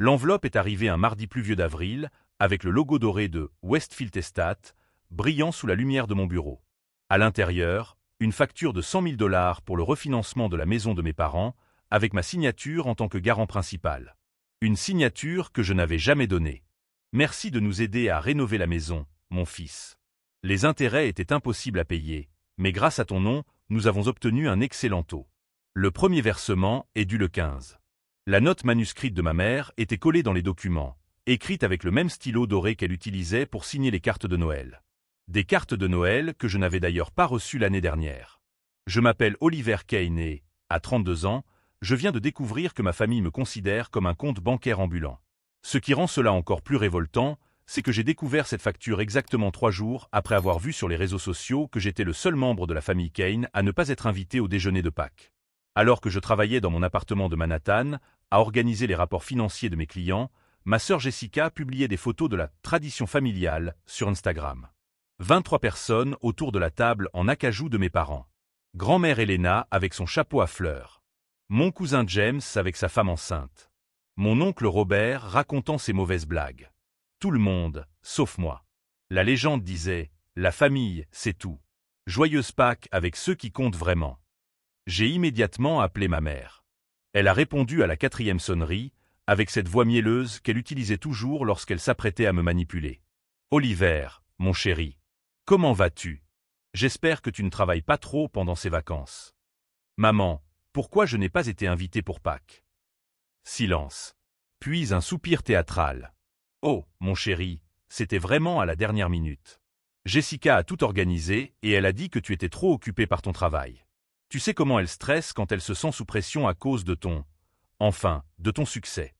L'enveloppe est arrivée un mardi pluvieux d'avril, avec le logo doré de Westfield Estate, brillant sous la lumière de mon bureau. À l'intérieur, une facture de 100 000 $ pour le refinancement de la maison de mes parents, avec ma signature en tant que garant principal. Une signature que je n'avais jamais donnée. Merci de nous aider à rénover la maison, mon fils. Les intérêts étaient impossibles à payer, mais grâce à ton nom, nous avons obtenu un excellent taux. Le premier versement est dû le 15. La note manuscrite de ma mère était collée dans les documents, écrite avec le même stylo doré qu'elle utilisait pour signer les cartes de Noël. Des cartes de Noël que je n'avais d'ailleurs pas reçues l'année dernière. Je m'appelle Oliver Kane et, à 32 ans, je viens de découvrir que ma famille me considère comme un compte bancaire ambulant. Ce qui rend cela encore plus révoltant, c'est que j'ai découvert cette facture exactement 3 jours après avoir vu sur les réseaux sociaux que j'étais le seul membre de la famille Kane à ne pas être invité au déjeuner de Pâques. Alors que je travaillais dans mon appartement de Manhattan, à organiser les rapports financiers de mes clients, ma sœur Jessica publiait des photos de la tradition familiale sur Instagram. 23 personnes autour de la table en acajou de mes parents. Grand-mère Elena avec son chapeau à fleurs. Mon cousin James avec sa femme enceinte. Mon oncle Robert racontant ses mauvaises blagues. Tout le monde, sauf moi. La légende disait « La famille, c'est tout. Joyeuse Pâques avec ceux qui comptent vraiment. » J'ai immédiatement appelé ma mère. Elle a répondu à la 4e sonnerie, avec cette voix mielleuse qu'elle utilisait toujours lorsqu'elle s'apprêtait à me manipuler. « Oliver, mon chéri. Comment vas-tu? J'espère que tu ne travailles pas trop pendant ces vacances. Maman, pourquoi je n'ai pas été invité pour Pâques? » Silence. Puis un soupir théâtral. Oh, mon chéri, c'était vraiment à la dernière minute. Jessica a tout organisé et elle a dit que tu étais trop occupé par ton travail. Tu sais comment elle stresse quand elle se sent sous pression à cause de de ton succès.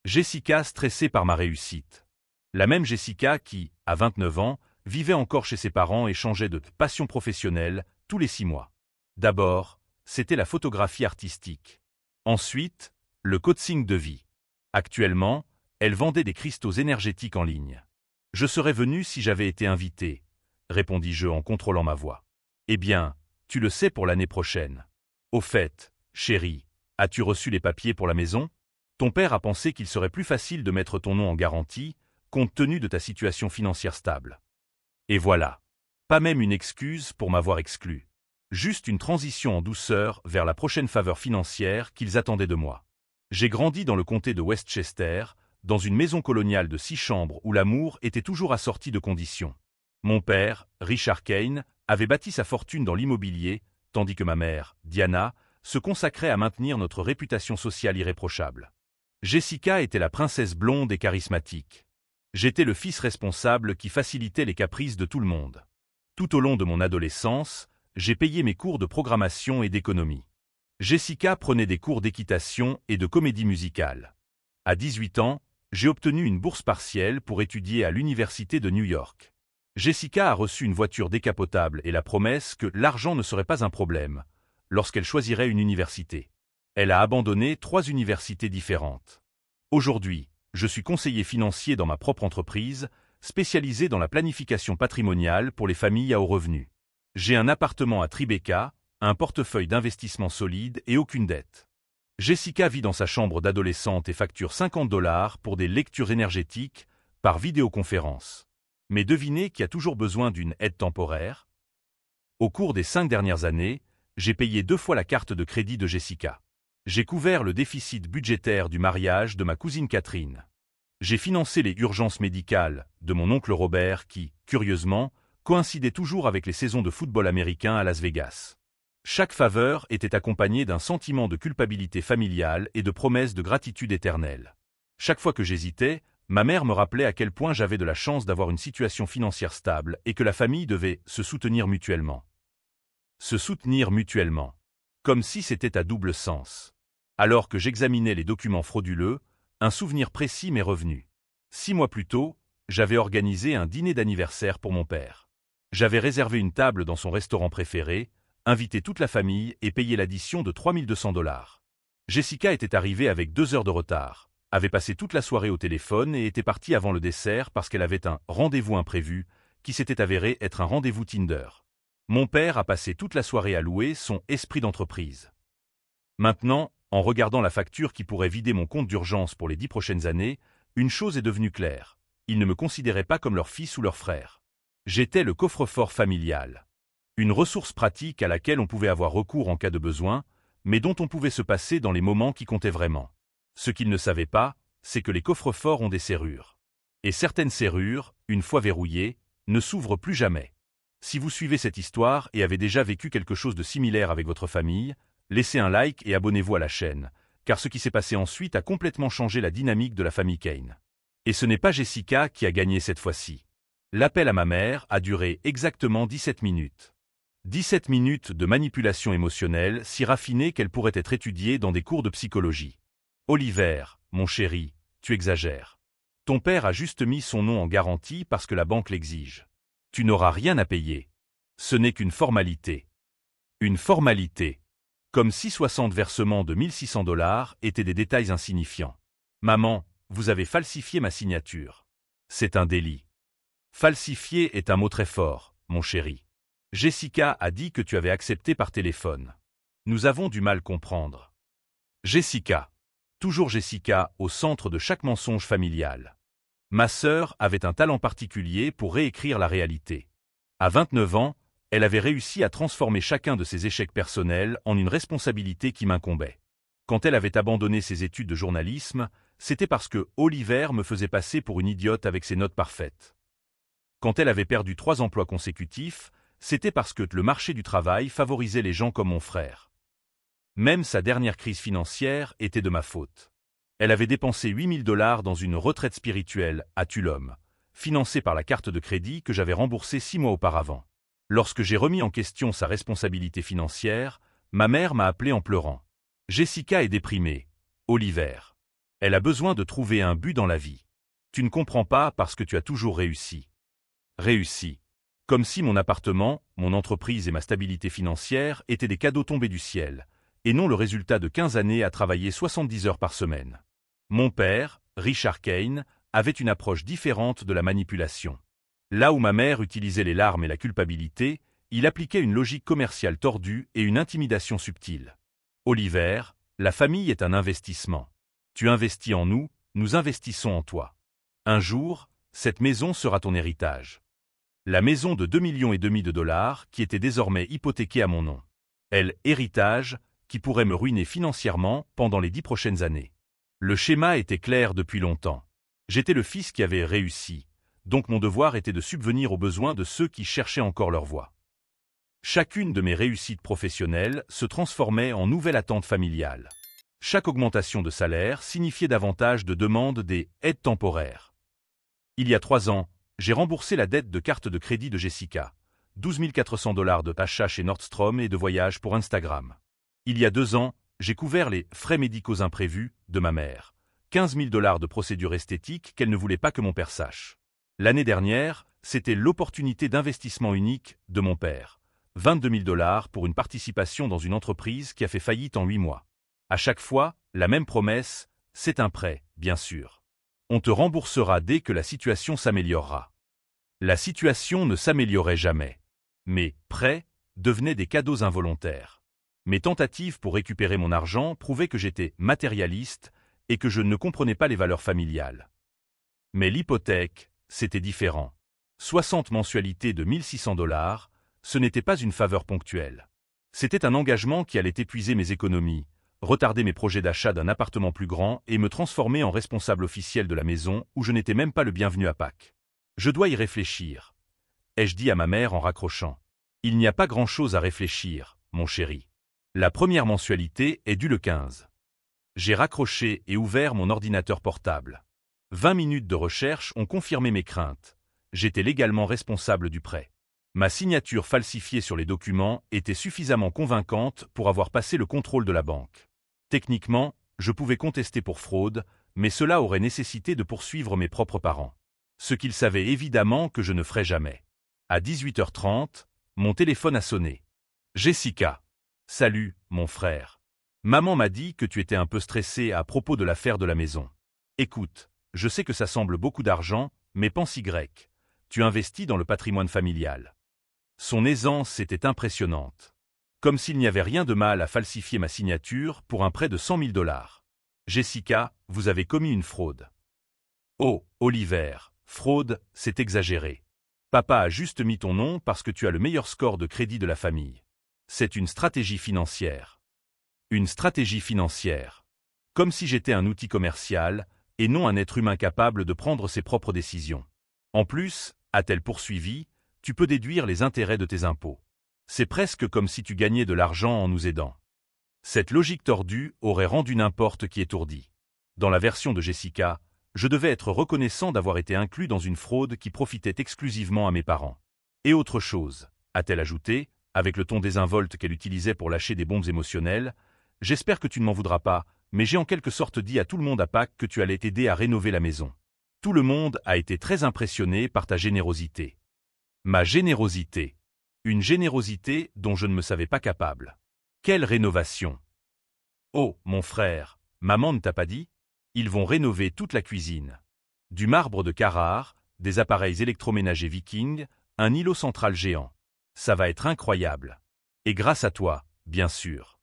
Jessica stressée par ma réussite. La même Jessica qui, à 29 ans, vivait encore chez ses parents et changeait de passion professionnelle tous les 6 mois. D'abord, c'était la photographie artistique. Ensuite, le coaching de vie. Actuellement, elle vendait des cristaux énergétiques en ligne. Je serais venu si j'avais été invité, répondis-je en contrôlant ma voix. Eh bien, tu le sais pour l'année prochaine. Au fait, chérie, as-tu reçu les papiers pour la maison? Ton père a pensé qu'il serait plus facile de mettre ton nom en garantie, compte tenu de ta situation financière stable. Et voilà. Pas même une excuse pour m'avoir exclu. Juste une transition en douceur vers la prochaine faveur financière qu'ils attendaient de moi. J'ai grandi dans le comté de Westchester, dans une maison coloniale de 6 chambres où l'amour était toujours assorti de conditions. Mon père, Richard Kane, avait bâti sa fortune dans l'immobilier, tandis que ma mère, Diana, se consacrait à maintenir notre réputation sociale irréprochable. Jessica était la princesse blonde et charismatique. J'étais le fils responsable qui facilitait les caprices de tout le monde. Tout au long de mon adolescence, j'ai payé mes cours de programmation et d'économie. Jessica prenait des cours d'équitation et de comédie musicale. À 18 ans, j'ai obtenu une bourse partielle pour étudier à l'Université de New York. Jessica a reçu une voiture décapotable et la promesse que l'argent ne serait pas un problème lorsqu'elle choisirait une université. Elle a abandonné 3 universités différentes. Aujourd'hui, je suis conseiller financier dans ma propre entreprise, spécialisée dans la planification patrimoniale pour les familles à haut revenu. J'ai un appartement à Tribeca, un portefeuille d'investissement solide et aucune dette. Jessica vit dans sa chambre d'adolescente et facture 50 $ pour des lectures énergétiques par vidéoconférence. Mais devinez qui a toujours besoin d'une aide temporaire? Au cours des 5 dernières années, j'ai payé 2 fois la carte de crédit de Jessica. J'ai couvert le déficit budgétaire du mariage de ma cousine Catherine. J'ai financé les urgences médicales de mon oncle Robert qui, curieusement, coïncidait toujours avec les saisons de football américain à Las Vegas. Chaque faveur était accompagnée d'un sentiment de culpabilité familiale et de promesses de gratitude éternelle. Chaque fois que j'hésitais, ma mère me rappelait à quel point j'avais de la chance d'avoir une situation financière stable et que la famille devait se soutenir mutuellement. Se soutenir mutuellement. Comme si c'était à double sens. Alors que j'examinais les documents frauduleux, un souvenir précis m'est revenu. 6 mois plus tôt, j'avais organisé un dîner d'anniversaire pour mon père. J'avais réservé une table dans son restaurant préféré, invité toute la famille et payé l'addition de 3 200 $. Jessica était arrivée avec 2 heures de retard, avait passé toute la soirée au téléphone et était partie avant le dessert parce qu'elle avait un rendez-vous imprévu qui s'était avéré être un rendez-vous Tinder. Mon père a passé toute la soirée à louer son esprit d'entreprise. Maintenant, En regardant la facture qui pourrait vider mon compte d'urgence pour les 10 prochaines années, une chose est devenue claire. Ils ne me considéraient pas comme leur fils ou leur frère. J'étais le coffre-fort familial. Une ressource pratique à laquelle on pouvait avoir recours en cas de besoin, mais dont on pouvait se passer dans les moments qui comptaient vraiment. Ce qu'ils ne savaient pas, c'est que les coffres-forts ont des serrures. Et certaines serrures, une fois verrouillées, ne s'ouvrent plus jamais. Si vous suivez cette histoire et avez déjà vécu quelque chose de similaire avec votre famille, laissez un like et abonnez-vous à la chaîne, car ce qui s'est passé ensuite a complètement changé la dynamique de la famille Kane. Et ce n'est pas Jessica qui a gagné cette fois-ci. L'appel à ma mère a duré exactement 17 minutes. 17 minutes de manipulation émotionnelle si raffinée qu'elle pourrait être étudiée dans des cours de psychologie. Oliver, mon chéri, tu exagères. Ton père a juste mis son nom en garantie parce que la banque l'exige. Tu n'auras rien à payer. Ce n'est qu'une formalité. Une formalité. Comme si 60 versements de 1600 $ étaient des détails insignifiants. Maman, vous avez falsifié ma signature. C'est un délit. Falsifier est un mot très fort, mon chéri. Jessica a dit que tu avais accepté par téléphone. Nous avons du mal à comprendre. Jessica. Toujours Jessica au centre de chaque mensonge familial. Ma sœur avait un talent particulier pour réécrire la réalité. À 29 ans, elle avait réussi à transformer chacun de ses échecs personnels en une responsabilité qui m'incombait. Quand elle avait abandonné ses études de journalisme, c'était parce que Oliver me faisait passer pour une idiote avec ses notes parfaites. Quand elle avait perdu 3 emplois consécutifs, c'était parce que le marché du travail favorisait les gens comme mon frère. Même sa dernière crise financière était de ma faute. Elle avait dépensé 8 000 $ dans une retraite spirituelle à Tulum, financée par la carte de crédit que j'avais remboursée 6 mois auparavant. Lorsque j'ai remis en question sa responsabilité financière, ma mère m'a appelé en pleurant. Jessica est déprimée. Oliver. Elle a besoin de trouver un but dans la vie. Tu ne comprends pas parce que tu as toujours réussi. Réussi. Comme si mon appartement, mon entreprise et ma stabilité financière étaient des cadeaux tombés du ciel, et non le résultat de 15 années à travailler 70 heures par semaine. Mon père, Richard Kane, avait une approche différente de la manipulation. Là où ma mère utilisait les larmes et la culpabilité, il appliquait une logique commerciale tordue et une intimidation subtile. Oliver, la famille est un investissement. Tu investis en nous, nous investissons en toi. Un jour, cette maison sera ton héritage. La maison de 2,5 millions de dollars qui était désormais hypothéquée à mon nom. Héritage, qui pourrait me ruiner financièrement pendant les 10 prochaines années. Le schéma était clair depuis longtemps. J'étais le fils qui avait réussi, donc mon devoir était de subvenir aux besoins de ceux qui cherchaient encore leur voie. Chacune de mes réussites professionnelles se transformait en nouvelle attente familiale. Chaque augmentation de salaire signifiait davantage de demandes des aides temporaires. Il y a 3 ans, j'ai remboursé la dette de carte de crédit de Jessica, 12 400 $ de achat chez Nordstrom et de voyage pour Instagram. Il y a 2 ans, j'ai couvert les frais médicaux imprévus de ma mère, 15 000 $ de procédures esthétiques qu'elle ne voulait pas que mon père sache. L'année dernière, c'était l'opportunité d'investissement unique de mon père, 22 000 $ pour une participation dans une entreprise qui a fait faillite en 8 mois. À chaque fois, la même promesse, c'est un prêt, bien sûr. On te remboursera dès que la situation s'améliorera. La situation ne s'améliorait jamais. Mes prêts devenaient des cadeaux involontaires. Mes tentatives pour récupérer mon argent prouvaient que j'étais matérialiste et que je ne comprenais pas les valeurs familiales. Mais l'hypothèque, c'était différent. 60 mensualités de 1600 $, ce n'était pas une faveur ponctuelle. C'était un engagement qui allait épuiser mes économies, retarder mes projets d'achat d'un appartement plus grand et me transformer en responsable officiel de la maison où je n'étais même pas le bienvenu à Pâques. Je dois y réfléchir, ai-je dit à ma mère en raccrochant. Il n'y a pas grand-chose à réfléchir, mon chéri. La première mensualité est due le 15. J'ai raccroché et ouvert mon ordinateur portable. 20 minutes de recherche ont confirmé mes craintes. J'étais légalement responsable du prêt. Ma signature falsifiée sur les documents était suffisamment convaincante pour avoir passé le contrôle de la banque. Techniquement, je pouvais contester pour fraude, mais cela aurait nécessité de poursuivre mes propres parents. Ce qu'ils savaient évidemment que je ne ferais jamais. À 18h30, mon téléphone a sonné. Jessica. Salut, mon frère. Maman m'a dit que tu étais un peu stressé à propos de l'affaire de la maison. Écoute, je sais que ça semble beaucoup d'argent, mais pense Y. Tu investis dans le patrimoine familial. Son aisance était impressionnante. Comme s'il n'y avait rien de mal à falsifier ma signature pour un prêt de 100 000 $. Jessica, vous avez commis une fraude. Oh, Oliver, fraude, c'est exagéré. Papa a juste mis ton nom parce que tu as le meilleur score de crédit de la famille. C'est une stratégie financière. Une stratégie financière. Comme si j'étais un outil commercial, et non un être humain capable de prendre ses propres décisions. En plus, a-t-elle poursuivi, tu peux déduire les intérêts de tes impôts. C'est presque comme si tu gagnais de l'argent en nous aidant. Cette logique tordue aurait rendu n'importe qui étourdi. Dans la version de Jessica, je devais être reconnaissant d'avoir été inclus dans une fraude qui profitait exclusivement à mes parents. Et autre chose, a-t-elle ajouté, avec le ton désinvolte qu'elle utilisait pour lâcher des bombes émotionnelles, j'espère que tu ne m'en voudras pas, mais j'ai en quelque sorte dit à tout le monde à Pâques que tu allais t'aider à rénover la maison. Tout le monde a été très impressionné par ta générosité. Ma générosité. Une générosité dont je ne me savais pas capable. Quelle rénovation! Oh, mon frère, maman ne t'a pas dit? Ils vont rénover toute la cuisine. Du marbre de Carrare, des appareils électroménagers Viking, un îlot central géant. Ça va être incroyable. Et grâce à toi, bien sûr.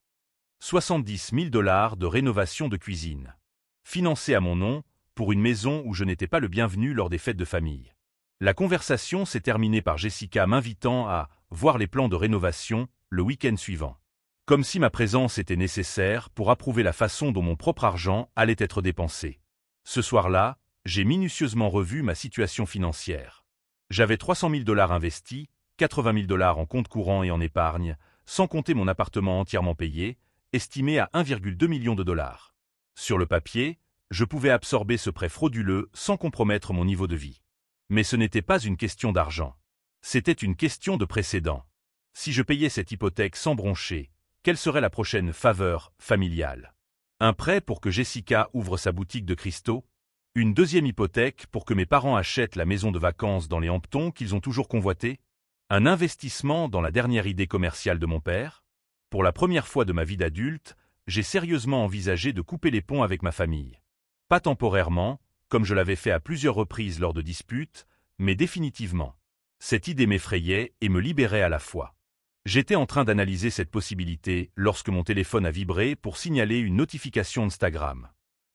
70 000 $ de rénovation de cuisine. Financé à mon nom, pour une maison où je n'étais pas le bienvenu lors des fêtes de famille. La conversation s'est terminée par Jessica m'invitant à voir les plans de rénovation le week-end suivant. Comme si ma présence était nécessaire pour approuver la façon dont mon propre argent allait être dépensé. Ce soir-là, j'ai minutieusement revu ma situation financière. J'avais 300 000 $ investis, 80 000 $ en compte courant et en épargne, sans compter mon appartement entièrement payé, estimé à 1,2 million de $. Sur le papier, je pouvais absorber ce prêt frauduleux sans compromettre mon niveau de vie. Mais ce n'était pas une question d'argent. C'était une question de précédent. Si je payais cette hypothèque sans broncher, quelle serait la prochaine faveur familiale? Un prêt pour que Jessica ouvre sa boutique de cristaux? Une deuxième hypothèque pour que mes parents achètent la maison de vacances dans les Hamptons qu'ils ont toujours convoitée? Un investissement dans la dernière idée commerciale de mon père? Pour la première fois de ma vie d'adulte, j'ai sérieusement envisagé de couper les ponts avec ma famille. Pas temporairement, comme je l'avais fait à plusieurs reprises lors de disputes, mais définitivement. Cette idée m'effrayait et me libérait à la fois. J'étais en train d'analyser cette possibilité lorsque mon téléphone a vibré pour signaler une notification Instagram.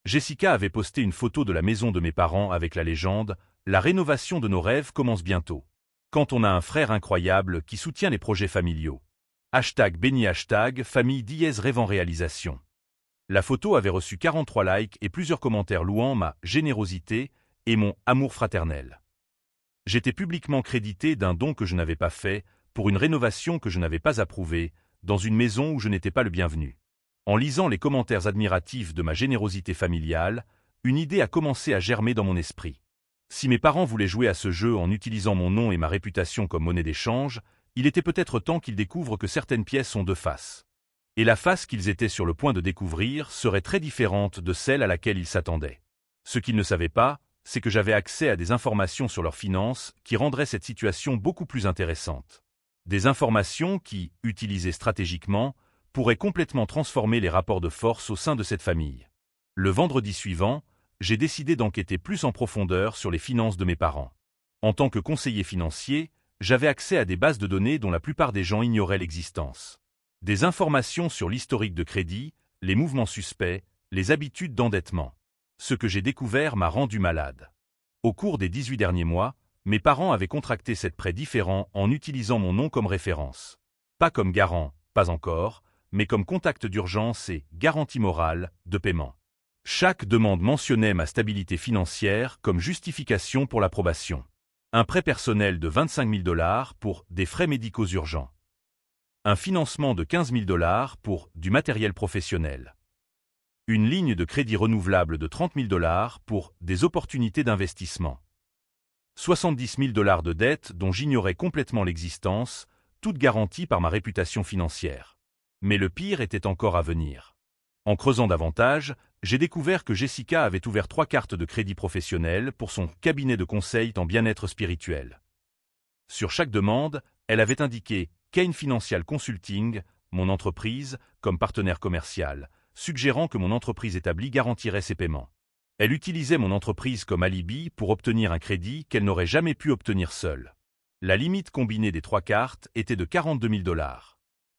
Jessica avait posté une photo de la maison de mes parents avec la légende « La rénovation de nos rêves commence bientôt ». Quand on a un frère incroyable qui soutient les projets familiaux. #béni #famille dièse rêve en réalisation. La photo avait reçu 43 likes et plusieurs commentaires louant ma générosité et mon amour fraternel. J'étais publiquement crédité d'un don que je n'avais pas fait, pour une rénovation que je n'avais pas approuvée, dans une maison où je n'étais pas le bienvenu. En lisant les commentaires admiratifs de ma générosité familiale, une idée a commencé à germer dans mon esprit. Si mes parents voulaient jouer à ce jeu en utilisant mon nom et ma réputation comme monnaie d'échange, il était peut-être temps qu'ils découvrent que certaines pièces ont deux faces. Et la face qu'ils étaient sur le point de découvrir serait très différente de celle à laquelle ils s'attendaient. Ce qu'ils ne savaient pas, c'est que j'avais accès à des informations sur leurs finances qui rendraient cette situation beaucoup plus intéressante. Des informations qui, utilisées stratégiquement, pourraient complètement transformer les rapports de force au sein de cette famille. Le vendredi suivant, j'ai décidé d'enquêter plus en profondeur sur les finances de mes parents. En tant que conseiller financier, j'avais accès à des bases de données dont la plupart des gens ignoraient l'existence. Des informations sur l'historique de crédit, les mouvements suspects, les habitudes d'endettement. Ce que j'ai découvert m'a rendu malade. Au cours des 18 derniers mois, mes parents avaient contracté sept prêts différents en utilisant mon nom comme référence. Pas comme garant, pas encore, mais comme contact d'urgence et garantie morale de paiement. Chaque demande mentionnait ma stabilité financière comme justification pour l'approbation. Un prêt personnel de 25 000 $ pour des frais médicaux urgents. Un financement de 15 000 $ pour du matériel professionnel. Une ligne de crédit renouvelable de 30 000 $ pour des opportunités d'investissement. 70 000 $ de dettes dont j'ignorais complètement l'existence, toutes garanties par ma réputation financière. Mais le pire était encore à venir. En creusant davantage, j'ai découvert que Jessica avait ouvert 3 cartes de crédit professionnel pour son cabinet de conseil en bien-être spirituel. Sur chaque demande, elle avait indiqué Kane Financial Consulting, mon entreprise, comme partenaire commercial, suggérant que mon entreprise établie garantirait ses paiements. Elle utilisait mon entreprise comme alibi pour obtenir un crédit qu'elle n'aurait jamais pu obtenir seule. La limite combinée des 3 cartes était de 42 000 $.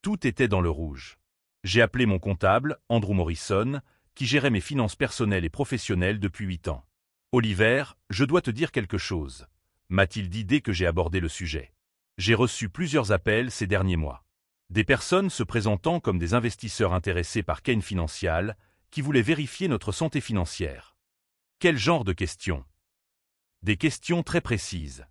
Tout était dans le rouge. J'ai appelé mon comptable, Andrew Morrison, qui gérait mes finances personnelles et professionnelles depuis 8 ans. « Oliver, je dois te dire quelque chose », m'a-t-il dit dès que j'ai abordé le sujet. J'ai reçu plusieurs appels ces derniers mois. Des personnes se présentant comme des investisseurs intéressés par Kane Financial, qui voulaient vérifier notre santé financière. Quel genre de questions? Des questions très précises.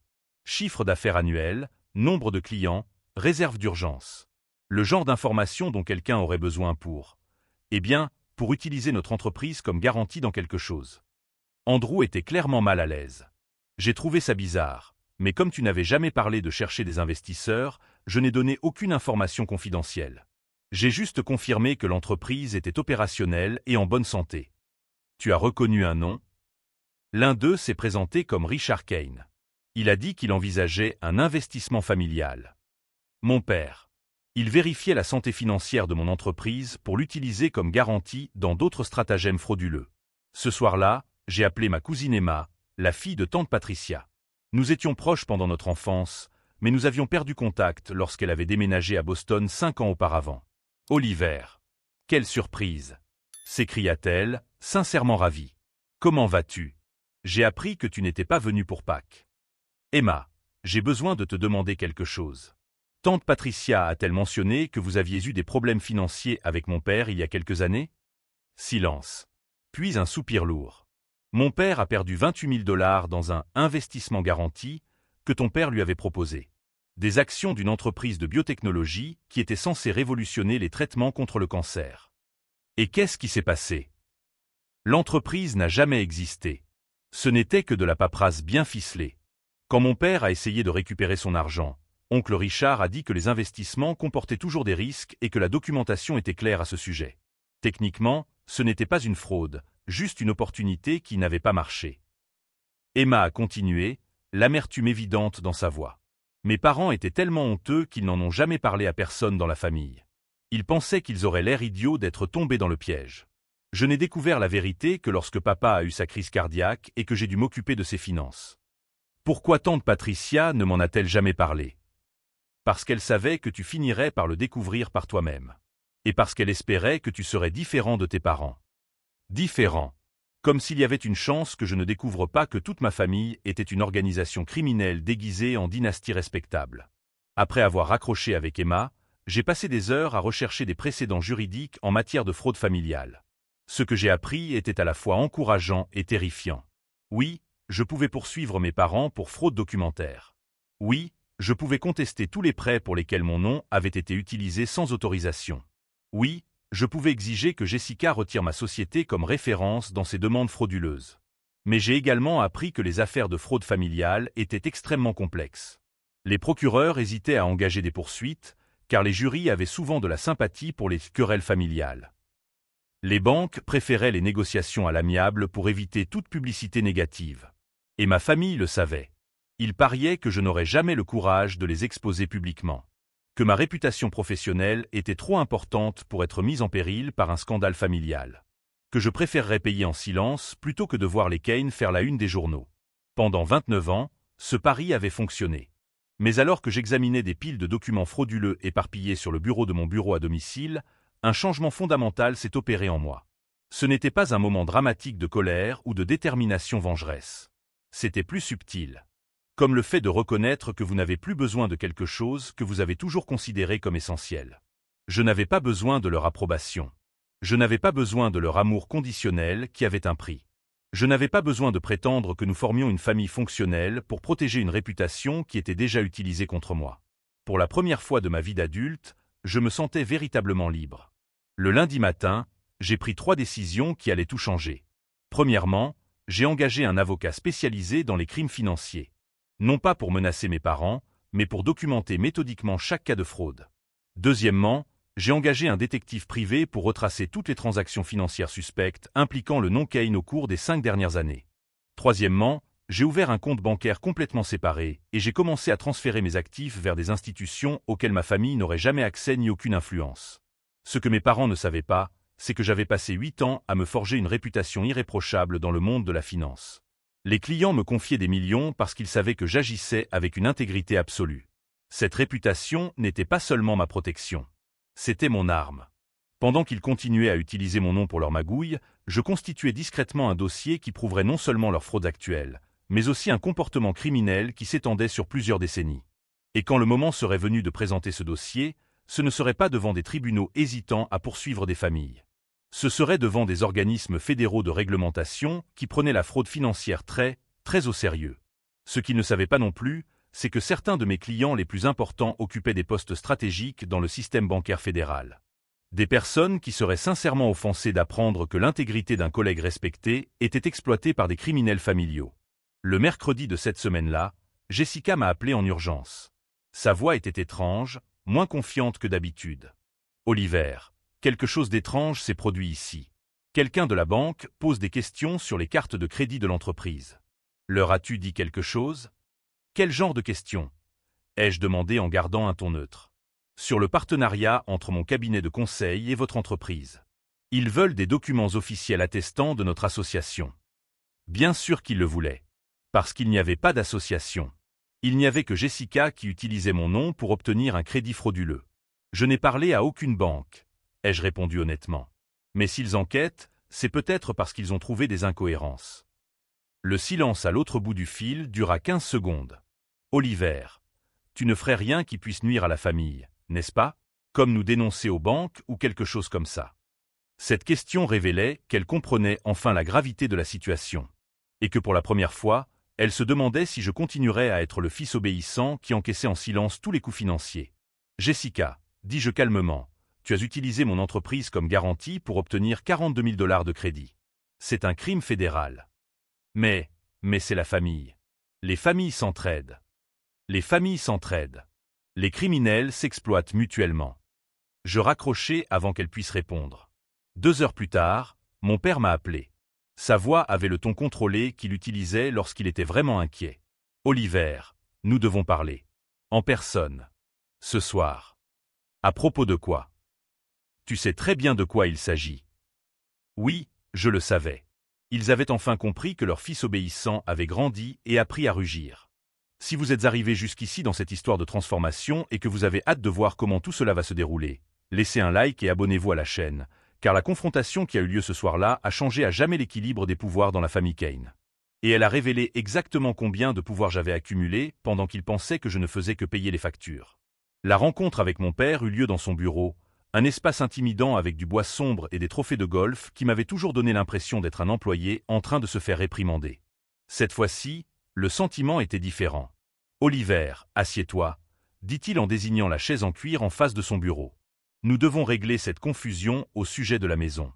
Chiffre d'affaires annuel, nombre de clients, réserve d'urgence. Le genre d'informations dont quelqu'un aurait besoin pour utiliser notre entreprise comme garantie dans quelque chose. Andrew était clairement mal à l'aise. J'ai trouvé ça bizarre, mais comme tu n'avais jamais parlé de chercher des investisseurs, je n'ai donné aucune information confidentielle. J'ai juste confirmé que l'entreprise était opérationnelle et en bonne santé. Tu as reconnu un nom? L'un d'eux s'est présenté comme Richard Kane. Il a dit qu'il envisageait un investissement familial. Mon père. Il vérifiait la santé financière de mon entreprise pour l'utiliser comme garantie dans d'autres stratagèmes frauduleux. Ce soir-là, j'ai appelé ma cousine Emma, la fille de tante Patricia. Nous étions proches pendant notre enfance, mais nous avions perdu contact lorsqu'elle avait déménagé à Boston 5 ans auparavant. « Oliver. Quelle surprise !» s'écria-t-elle, sincèrement ravie. « Comment vas-tu? J'ai appris que tu n'étais pas venu pour Pâques. »« Emma, j'ai besoin de te demander quelque chose. Tante Patricia a-t-elle mentionné que vous aviez eu des problèmes financiers avec mon père il y a quelques années ?» Silence. Puis un soupir lourd. « Mon père a perdu 28 000 $ dans un investissement garanti que ton père lui avait proposé. Des actions d'une entreprise de biotechnologie qui était censée révolutionner les traitements contre le cancer. Et qu'est-ce qui s'est passé? L'entreprise n'a jamais existé. Ce n'était que de la paperasse bien ficelée. Quand mon père a essayé de récupérer son argent, oncle Richard a dit que les investissements comportaient toujours des risques et que la documentation était claire à ce sujet. Techniquement, ce n'était pas une fraude, juste une opportunité qui n'avait pas marché. » Emma a continué, l'amertume évidente dans sa voix. « Mes parents étaient tellement honteux qu'ils n'en ont jamais parlé à personne dans la famille. Ils pensaient qu'ils auraient l'air idiots d'être tombés dans le piège. Je n'ai découvert la vérité que lorsque papa a eu sa crise cardiaque et que j'ai dû m'occuper de ses finances. Pourquoi tante Patricia ne m'en a-t-elle jamais parlé? Parce qu'elle savait que tu finirais par le découvrir par toi-même. Et parce qu'elle espérait que tu serais différent de tes parents. Différent. Comme s'il y avait une chance que je ne découvre pas que toute ma famille était une organisation criminelle déguisée en dynastie respectable. » Après avoir raccroché avec Emma, j'ai passé des heures à rechercher des précédents juridiques en matière de fraude familiale. Ce que j'ai appris était à la fois encourageant et terrifiant. Oui, je pouvais poursuivre mes parents pour fraude documentaire. Oui, je pouvais contester tous les prêts pour lesquels mon nom avait été utilisé sans autorisation. Oui, je pouvais exiger que Jessica retire ma société comme référence dans ses demandes frauduleuses. Mais j'ai également appris que les affaires de fraude familiale étaient extrêmement complexes. Les procureurs hésitaient à engager des poursuites, car les jurys avaient souvent de la sympathie pour les querelles familiales. Les banques préféraient les négociations à l'amiable pour éviter toute publicité négative. Et ma famille le savait. Ils pariaient que je n'aurais jamais le courage de les exposer publiquement. Que ma réputation professionnelle était trop importante pour être mise en péril par un scandale familial. Que je préférerais payer en silence plutôt que de voir les Kane faire la une des journaux. Pendant 29 ans, ce pari avait fonctionné. Mais alors que j'examinais des piles de documents frauduleux éparpillés sur le bureau de mon bureau à domicile, un changement fondamental s'est opéré en moi. Ce n'était pas un moment dramatique de colère ou de détermination vengeresse. C'était plus subtil. Comme le fait de reconnaître que vous n'avez plus besoin de quelque chose que vous avez toujours considéré comme essentiel. Je n'avais pas besoin de leur approbation. Je n'avais pas besoin de leur amour conditionnel qui avait un prix. Je n'avais pas besoin de prétendre que nous formions une famille fonctionnelle pour protéger une réputation qui était déjà utilisée contre moi. Pour la première fois de ma vie d'adulte, je me sentais véritablement libre. Le lundi matin, j'ai pris 3 décisions qui allaient tout changer. Premièrement, j'ai engagé un avocat spécialisé dans les crimes financiers. Non pas pour menacer mes parents, mais pour documenter méthodiquement chaque cas de fraude. Deuxièmement, j'ai engagé un détective privé pour retracer toutes les transactions financières suspectes impliquant le nom Kane au cours des 5 dernières années. Troisièmement, j'ai ouvert un compte bancaire complètement séparé et j'ai commencé à transférer mes actifs vers des institutions auxquelles ma famille n'aurait jamais accès ni aucune influence. Ce que mes parents ne savaient pas, c'est que j'avais passé 8 ans à me forger une réputation irréprochable dans le monde de la finance. Les clients me confiaient des millions parce qu'ils savaient que j'agissais avec une intégrité absolue. Cette réputation n'était pas seulement ma protection. C'était mon arme. Pendant qu'ils continuaient à utiliser mon nom pour leur magouille, je constituais discrètement un dossier qui prouverait non seulement leur fraude actuelle, mais aussi un comportement criminel qui s'étendait sur plusieurs décennies. Et quand le moment serait venu de présenter ce dossier, ce ne serait pas devant des tribunaux hésitants à poursuivre des familles. Ce serait devant des organismes fédéraux de réglementation qui prenaient la fraude financière très au sérieux. Ce qu'ils ne savaient pas non plus, c'est que certains de mes clients les plus importants occupaient des postes stratégiques dans le système bancaire fédéral. Des personnes qui seraient sincèrement offensées d'apprendre que l'intégrité d'un collègue respecté était exploitée par des criminels familiaux. Le mercredi de cette semaine-là, Jessica m'a appelé en urgence. Sa voix était étrange, moins confiante que d'habitude. « Oliver, quelque chose d'étrange s'est produit ici. Quelqu'un de la banque pose des questions sur les cartes de crédit de l'entreprise. Leur as-tu dit quelque chose ? Quel genre de questions ? Ai-je demandé en gardant un ton neutre. Sur le partenariat entre mon cabinet de conseil et votre entreprise. Ils veulent des documents officiels attestant de notre association. Bien sûr qu'ils le voulaient. Parce qu'il n'y avait pas d'association. Il n'y avait que Jessica qui utilisait mon nom pour obtenir un crédit frauduleux. Je n'ai parlé à aucune banque, ai-je répondu honnêtement. Mais s'ils enquêtent, c'est peut-être parce qu'ils ont trouvé des incohérences. Le silence à l'autre bout du fil dura 15 secondes. Oliver, tu ne ferais rien qui puisse nuire à la famille, n'est-ce pas ? Comme nous dénoncer aux banques ou quelque chose comme ça. Cette question révélait qu'elle comprenait enfin la gravité de la situation. Et que pour la première fois, elle se demandait si je continuerais à être le fils obéissant qui encaissait en silence tous les coûts financiers. Jessica, dis-je calmement, tu as utilisé mon entreprise comme garantie pour obtenir 42 000 $ de crédit. C'est un crime fédéral. Mais c'est la famille. Les familles s'entraident. Les familles s'entraident. Les criminels s'exploitent mutuellement. Je raccrochai avant qu'elle puisse répondre. 2 heures plus tard, mon père m'a appelé. Sa voix avait le ton contrôlé qu'il utilisait lorsqu'il était vraiment inquiet. « Oliver, nous devons parler. En personne. Ce soir. » « À propos de quoi ? » ?»« Tu sais très bien de quoi il s'agit. » Oui, je le savais. Ils avaient enfin compris que leur fils obéissant avait grandi et appris à rugir. Si vous êtes arrivé jusqu'ici dans cette histoire de transformation et que vous avez hâte de voir comment tout cela va se dérouler, laissez un like et abonnez-vous à la chaîne, car la confrontation qui a eu lieu ce soir-là a changé à jamais l'équilibre des pouvoirs dans la famille Kane. Et elle a révélé exactement combien de pouvoir j'avais accumulé pendant qu'ils pensaient que je ne faisais que payer les factures. La rencontre avec mon père eut lieu dans son bureau, un espace intimidant avec du bois sombre et des trophées de golf qui m'avaient toujours donné l'impression d'être un employé en train de se faire réprimander. Cette fois-ci, le sentiment était différent. « Oliver, assieds-toi », dit-il en désignant la chaise en cuir en face de son bureau. « Nous devons régler cette confusion au sujet de la maison. »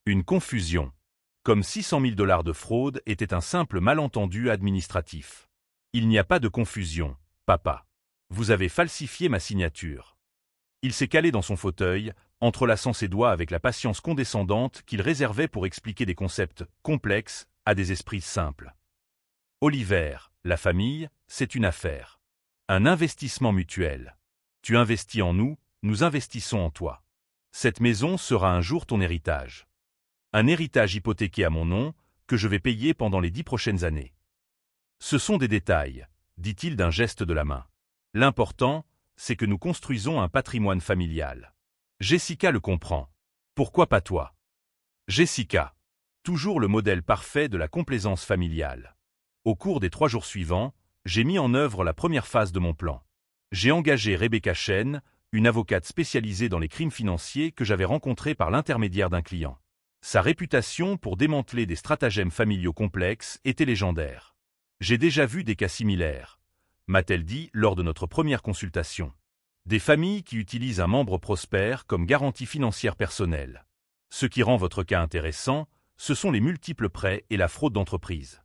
Une confusion. Comme 600 000 $ de fraude était un simple malentendu administratif. Il n'y a pas de confusion, papa. Vous avez falsifié ma signature. Il s'est calé dans son fauteuil, entrelaçant ses doigts avec la patience condescendante qu'il réservait pour expliquer des concepts complexes à des esprits simples. Oliver, la famille, c'est une affaire. Un investissement mutuel. Tu investis en nous, nous investissons en toi. Cette maison sera un jour ton héritage. Un héritage hypothéqué à mon nom, que je vais payer pendant les 10 prochaines années. Ce sont des détails, dit-il d'un geste de la main. L'important, c'est que nous construisons un patrimoine familial. Jessica le comprend. Pourquoi pas toi ? Jessica. Toujours le modèle parfait de la complaisance familiale. Au cours des 3 jours suivants, j'ai mis en œuvre la première phase de mon plan. J'ai engagé Rebecca Chen, une avocate spécialisée dans les crimes financiers que j'avais rencontrée par l'intermédiaire d'un client. Sa réputation pour démanteler des stratagèmes familiaux complexes était légendaire. J'ai déjà vu des cas similaires, m'a-t-elle dit lors de notre première consultation. Des familles qui utilisent un membre prospère comme garantie financière personnelle. Ce qui rend votre cas intéressant, ce sont les multiples prêts et la fraude d'entreprise.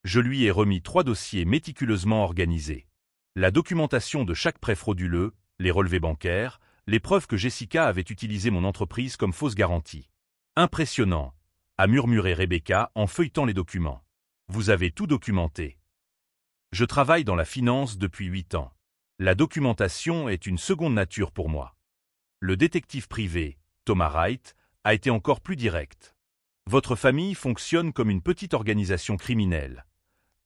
Je lui ai remis 3 dossiers méticuleusement organisés. La documentation de chaque prêt frauduleux, les relevés bancaires, les preuves que Jessica avait utilisé mon entreprise comme fausse garantie. Impressionnant, a murmuré Rebecca en feuilletant les documents. Vous avez tout documenté. Je travaille dans la finance depuis 8 ans. La documentation est une seconde nature pour moi. Le détective privé, Thomas Wright, a été encore plus direct. Votre famille fonctionne comme une petite organisation criminelle,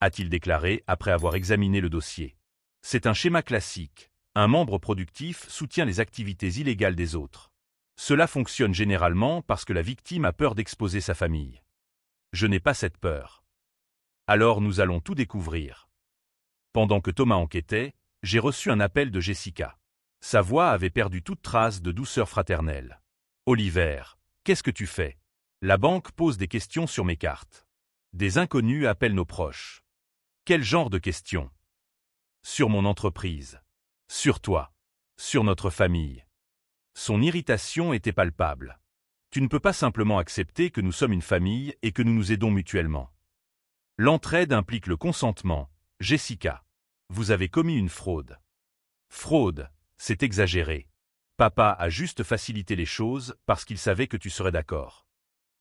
a-t-il déclaré après avoir examiné le dossier. C'est un schéma classique, Un membre productif soutient les activités illégales des autres. Cela fonctionne généralement parce que la victime a peur d'exposer sa famille. Je n'ai pas cette peur. Alors nous allons tout découvrir. Pendant que Thomas enquêtait, j'ai reçu un appel de Jessica. Sa voix avait perdu toute trace de douceur fraternelle. « Oliver, qu'est-ce que tu fais ? » La banque pose des questions sur mes cartes. Des inconnus appellent nos proches. Quel genre de questions ? Sur mon entreprise. Sur toi. Sur notre famille. Son irritation était palpable. Tu ne peux pas simplement accepter que nous sommes une famille et que nous nous aidons mutuellement. L'entraide implique le consentement. Jessica, vous avez commis une fraude. Fraude, c'est exagéré. Papa a juste facilité les choses parce qu'il savait que tu serais d'accord.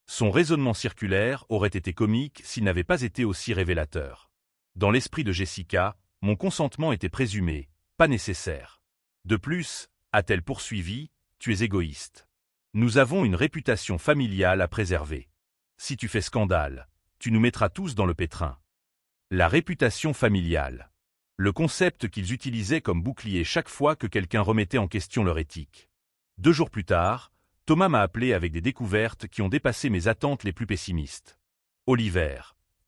Son raisonnement circulaire aurait été comique s'il n'avait pas été aussi révélateur. Dans l'esprit de Jessica, mon consentement était présumé, pas nécessaire. De plus, a-t-elle poursuivi, tu es égoïste. Nous avons une réputation familiale à préserver. Si tu fais scandale, tu nous mettras tous dans le pétrin. La réputation familiale. Le concept qu'ils utilisaient comme bouclier chaque fois que quelqu'un remettait en question leur éthique. 2 jours plus tard, Thomas m'a appelé avec des découvertes qui ont dépassé mes attentes les plus pessimistes. Oliver,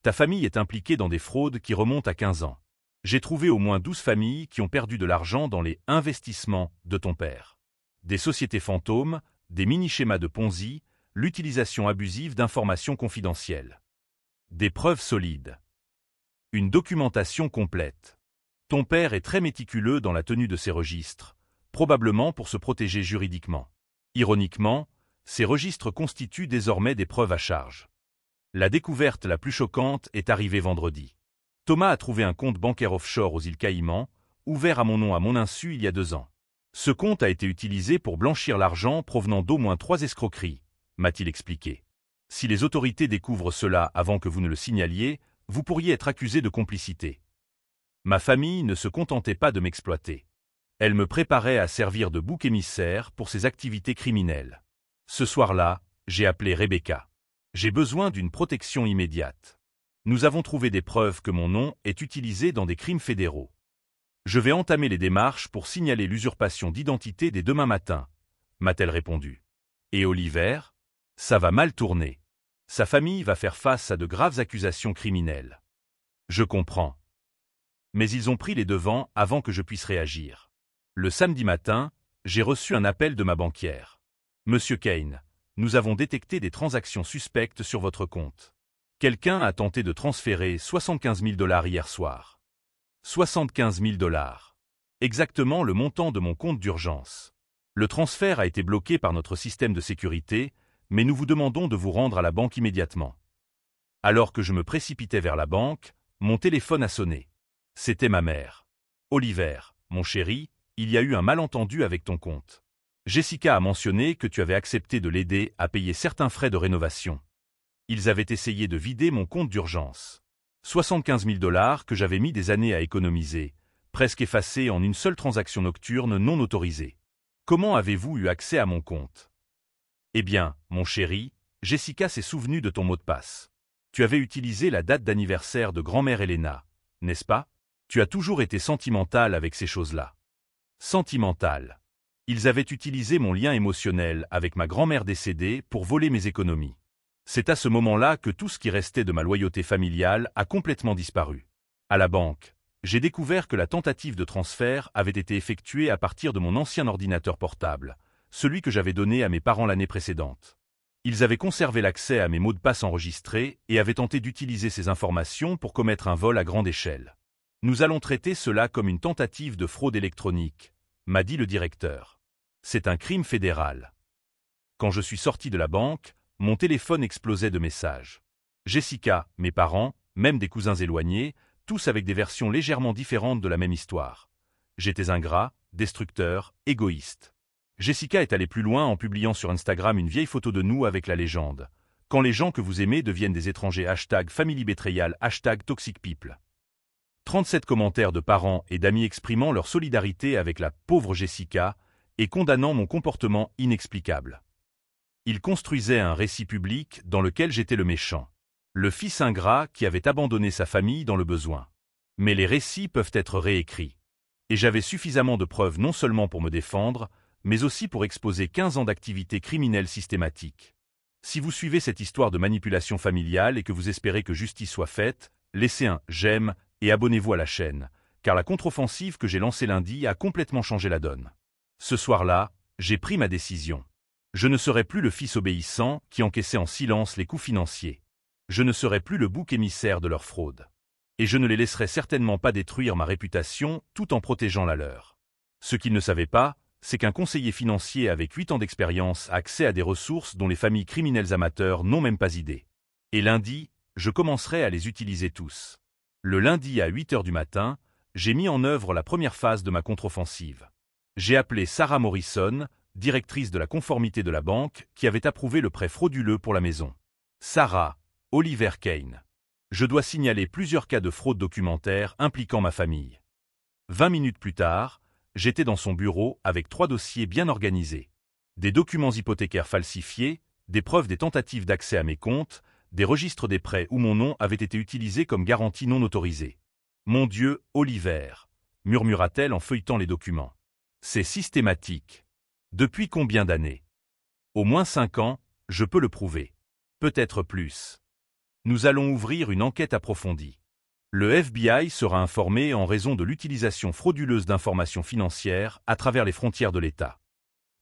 ta famille est impliquée dans des fraudes qui remontent à 15 ans. J'ai trouvé au moins 12 familles qui ont perdu de l'argent dans les investissements de ton père. Des sociétés fantômes, des mini-schémas de Ponzi, l'utilisation abusive d'informations confidentielles. Des preuves solides. Une documentation complète. Ton père est très méticuleux dans la tenue de ses registres, probablement pour se protéger juridiquement. Ironiquement, ces registres constituent désormais des preuves à charge. La découverte la plus choquante est arrivée vendredi. Thomas a trouvé un compte bancaire offshore aux îles Caïmans, ouvert à mon nom à mon insu il y a 2 ans. Ce compte a été utilisé pour blanchir l'argent provenant d'au moins 3 escroqueries, m'a-t-il expliqué. Si les autorités découvrent cela avant que vous ne le signaliez, vous pourriez être accusé de complicité. Ma famille ne se contentait pas de m'exploiter. Elle me préparait à servir de bouc émissaire pour ses activités criminelles. Ce soir-là, j'ai appelé Rebecca. J'ai besoin d'une protection immédiate. Nous avons trouvé des preuves que mon nom est utilisé dans des crimes fédéraux. Je vais entamer les démarches pour signaler l'usurpation d'identité dès demain matin, m'a-t-elle répondu. Et Oliver ? Ça va mal tourner. Sa famille va faire face à de graves accusations criminelles. Je comprends. Mais ils ont pris les devants avant que je puisse réagir. Le samedi matin, j'ai reçu un appel de ma banquière. Monsieur Kane, nous avons détecté des transactions suspectes sur votre compte. Quelqu'un a tenté de transférer 75 000 $ hier soir. 75 000 $. Exactement le montant de mon compte d'urgence. Le transfert a été bloqué par notre système de sécurité, mais nous vous demandons de vous rendre à la banque immédiatement. Alors que je me précipitais vers la banque, mon téléphone a sonné. C'était ma mère. Oliver, mon chéri, il y a eu un malentendu avec ton compte. Jessica a mentionné que tu avais accepté de l'aider à payer certains frais de rénovation. Ils avaient essayé de vider mon compte d'urgence. 75 000 $ que j'avais mis des années à économiser, presque effacés en une seule transaction nocturne non autorisée. Comment avez-vous eu accès à mon compte ? Eh bien, mon chéri, Jessica s'est souvenue de ton mot de passe. Tu avais utilisé la date d'anniversaire de grand-mère Elena, n'est-ce pas ? Tu as toujours été sentimental avec ces choses-là. Sentimental. Ils avaient utilisé mon lien émotionnel avec ma grand-mère décédée pour voler mes économies. C'est à ce moment-là que tout ce qui restait de ma loyauté familiale a complètement disparu. À la banque, j'ai découvert que la tentative de transfert avait été effectuée à partir de mon ancien ordinateur portable, celui que j'avais donné à mes parents l'année précédente. Ils avaient conservé l'accès à mes mots de passe enregistrés et avaient tenté d'utiliser ces informations pour commettre un vol à grande échelle. Nous allons traiter cela comme une tentative de fraude électronique, m'a dit le directeur. C'est un crime fédéral. Quand je suis sorti de la banque, mon téléphone explosait de messages. Jessica, mes parents, même des cousins éloignés, tous avec des versions légèrement différentes de la même histoire. J'étais ingrat, destructeur, égoïste. Jessica est allée plus loin en publiant sur Instagram une vieille photo de nous avec la légende. Quand les gens que vous aimez deviennent des étrangers #FamilyBetrayal #ToxicPeople. 37 commentaires de parents et d'amis exprimant leur solidarité avec la pauvre Jessica et condamnant mon comportement inexplicable. Ils construisaient un récit public dans lequel j'étais le méchant, le fils ingrat qui avait abandonné sa famille dans le besoin. Mais les récits peuvent être réécrits. Et j'avais suffisamment de preuves non seulement pour me défendre, mais aussi pour exposer 15 ans d'activité criminelle systématique. Si vous suivez cette histoire de manipulation familiale et que vous espérez que justice soit faite, laissez un « j'aime » et abonnez-vous à la chaîne, car la contre-offensive que j'ai lancée lundi a complètement changé la donne. Ce soir-là, j'ai pris ma décision. Je ne serai plus le fils obéissant qui encaissait en silence les coûts financiers. Je ne serai plus le bouc émissaire de leur fraude. Et je ne les laisserai certainement pas détruire ma réputation tout en protégeant la leur. Ce qu'ils ne savaient pas, c'est qu'un conseiller financier avec 8 ans d'expérience a accès à des ressources dont les familles criminelles amateurs n'ont même pas idée. Et lundi, je commencerai à les utiliser tous. Le lundi à 8 heures du matin, j'ai mis en œuvre la première phase de ma contre-offensive. J'ai appelé Sarah Morrison, directrice de la conformité de la banque, qui avait approuvé le prêt frauduleux pour la maison. Sarah, Oliver Kane. Je dois signaler plusieurs cas de fraude documentaire impliquant ma famille. 20 minutes plus tard, j'étais dans son bureau avec 3 dossiers bien organisés. Des documents hypothécaires falsifiés, des preuves des tentatives d'accès à mes comptes, des registres des prêts où mon nom avait été utilisé comme garantie non autorisée. « Mon Dieu, Oliver !» murmura-t-elle en feuilletant les documents. « C'est systématique. Depuis combien d'années ? Au moins 5 ans, je peux le prouver. Peut-être plus. Nous allons ouvrir une enquête approfondie. Le FBI sera informé en raison de l'utilisation frauduleuse d'informations financières à travers les frontières de l'État.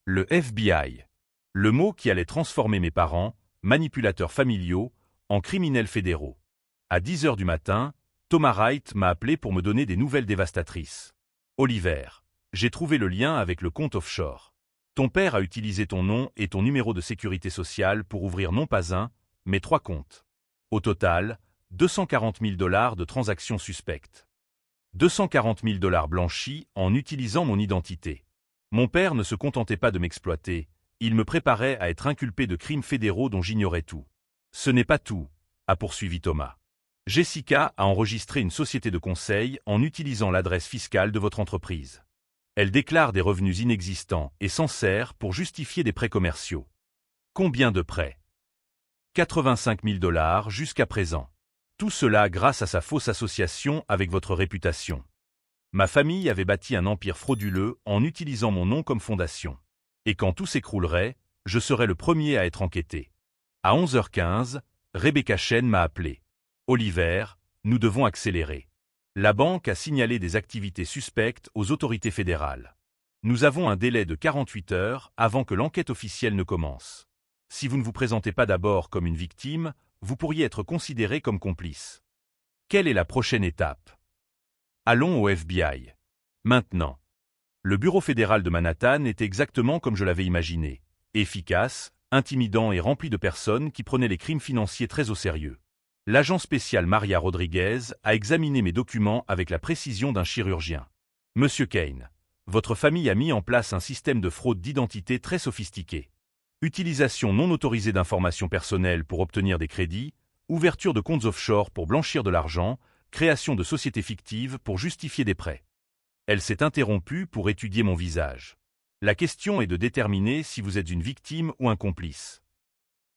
Le FBI. Le mot qui allait transformer mes parents, manipulateurs familiaux, en criminels fédéraux. À 10 heures du matin, Thomas Wright m'a appelé pour me donner des nouvelles dévastatrices. Oliver, j'ai trouvé le lien avec le compte offshore. Ton père a utilisé ton nom et ton numéro de sécurité sociale pour ouvrir non pas un, mais 3 comptes. Au total, 240 000 $ de transactions suspectes. 240 000 $ blanchis en utilisant mon identité. Mon père ne se contentait pas de m'exploiter, il me préparait à être inculpé de crimes fédéraux dont j'ignorais tout. Ce n'est pas tout, a poursuivi Thomas. Jessica a enregistré une société de conseil en utilisant l'adresse fiscale de votre entreprise. Elle déclare des revenus inexistants et s'en sert pour justifier des prêts commerciaux. Combien de prêts ? 85 000 $ jusqu'à présent. Tout cela grâce à sa fausse association avec votre réputation. Ma famille avait bâti un empire frauduleux en utilisant mon nom comme fondation. Et quand tout s'écroulerait, je serais le premier à être enquêté. À 11h15, Rebecca Chen m'a appelé. Oliver, nous devons accélérer. La banque a signalé des activités suspectes aux autorités fédérales. Nous avons un délai de 48 heures avant que l'enquête officielle ne commence. Si vous ne vous présentez pas d'abord comme une victime, vous pourriez être considéré comme complice. Quelle est la prochaine étape ? Allons au FBI. Maintenant. Le bureau fédéral de Manhattan est exactement comme je l'avais imaginé. Efficace, intimidant et rempli de personnes qui prenaient les crimes financiers très au sérieux. L'agent spécial Maria Rodriguez a examiné mes documents avec la précision d'un chirurgien. Monsieur Kane, votre famille a mis en place un système de fraude d'identité très sophistiqué. Utilisation non autorisée d'informations personnelles pour obtenir des crédits, ouverture de comptes offshore pour blanchir de l'argent, création de sociétés fictives pour justifier des prêts. Elle s'est interrompue pour étudier mon visage. La question est de déterminer si vous êtes une victime ou un complice.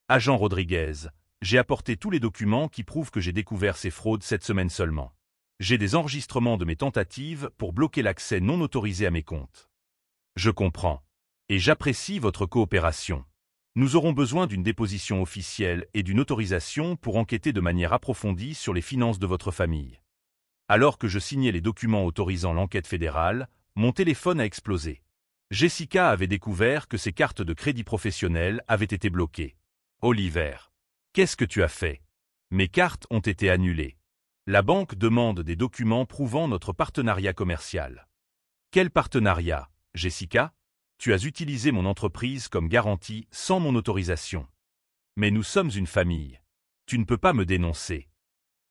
Agent Rodriguez, j'ai apporté tous les documents qui prouvent que j'ai découvert ces fraudes cette semaine seulement. J'ai des enregistrements de mes tentatives pour bloquer l'accès non autorisé à mes comptes. Je comprends. Et j'apprécie votre coopération. Nous aurons besoin d'une déposition officielle et d'une autorisation pour enquêter de manière approfondie sur les finances de votre famille. Alors que je signais les documents autorisant l'enquête fédérale, mon téléphone a explosé. Jessica avait découvert que ses cartes de crédit professionnelles avaient été bloquées. Oliver, qu'est-ce que tu as fait ? Mes cartes ont été annulées. La banque demande des documents prouvant notre partenariat commercial. Quel partenariat, Jessica ? Tu as utilisé mon entreprise comme garantie sans mon autorisation. Mais nous sommes une famille. Tu ne peux pas me dénoncer.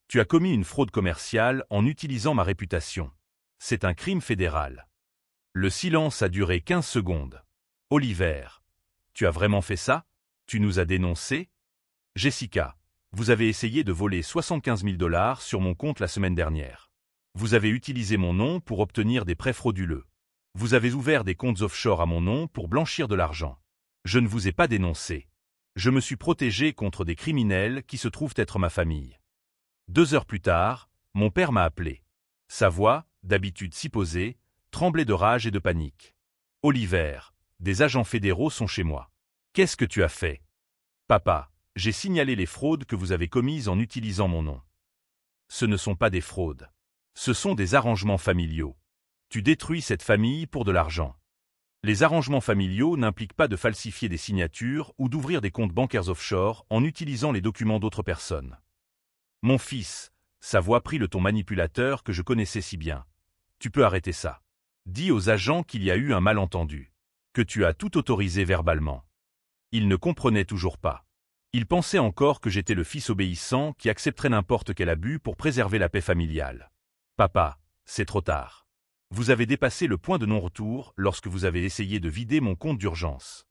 Tu as commis une fraude commerciale en utilisant ma réputation. C'est un crime fédéral. Le silence a duré 15 secondes. Oliver, tu as vraiment fait ça ? Tu nous as dénoncés ? Jessica, vous avez essayé de voler 75 000 $ sur mon compte la semaine dernière. Vous avez utilisé mon nom pour obtenir des prêts frauduleux. Vous avez ouvert des comptes offshore à mon nom pour blanchir de l'argent. Je ne vous ai pas dénoncé. Je me suis protégé contre des criminels qui se trouvent être ma famille. 2 heures plus tard, mon père m'a appelé. Sa voix, d'habitude si posée, tremblait de rage et de panique. « Oliver, des agents fédéraux sont chez moi. Qu'est-ce que tu as fait? »« Papa, j'ai signalé les fraudes que vous avez commises en utilisant mon nom. »« Ce ne sont pas des fraudes. Ce sont des arrangements familiaux. Tu détruis cette famille pour de l'argent. » Les arrangements familiaux n'impliquent pas de falsifier des signatures ou d'ouvrir des comptes bancaires offshore en utilisant les documents d'autres personnes. « Mon fils, » sa voix prit le ton manipulateur que je connaissais si bien. « Tu peux arrêter ça. Dis aux agents qu'il y a eu un malentendu. Que tu as tout autorisé verbalement. » Il ne comprenait toujours pas. Il pensait encore que j'étais le fils obéissant qui accepterait n'importe quel abus pour préserver la paix familiale. « Papa, c'est trop tard. Vous avez dépassé le point de non-retour lorsque vous avez essayé de vider mon compte d'urgence.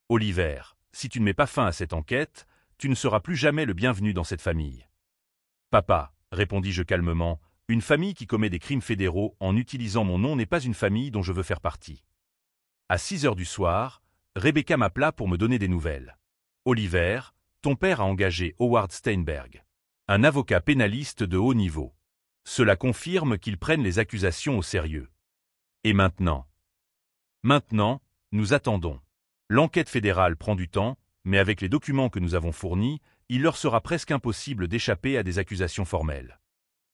Oliver, si tu ne mets pas fin à cette enquête, tu ne seras plus jamais le bienvenu dans cette famille. »« Papa, » répondis-je calmement, « une famille qui commet des crimes fédéraux en utilisant mon nom n'est pas une famille dont je veux faire partie. » À 6 heures du soir, Rebecca m'appela pour me donner des nouvelles. « Oliver, ton père a engagé Howard Steinberg, un avocat pénaliste de haut niveau. Cela confirme qu'ils prennent les accusations au sérieux. Et maintenant? Maintenant, nous attendons. L'enquête fédérale prend du temps, mais avec les documents que nous avons fournis, il leur sera presque impossible d'échapper à des accusations formelles.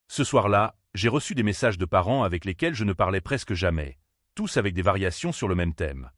Ce soir-là, j'ai reçu des messages de parents avec lesquels je ne parlais presque jamais, tous avec des variations sur le même thème.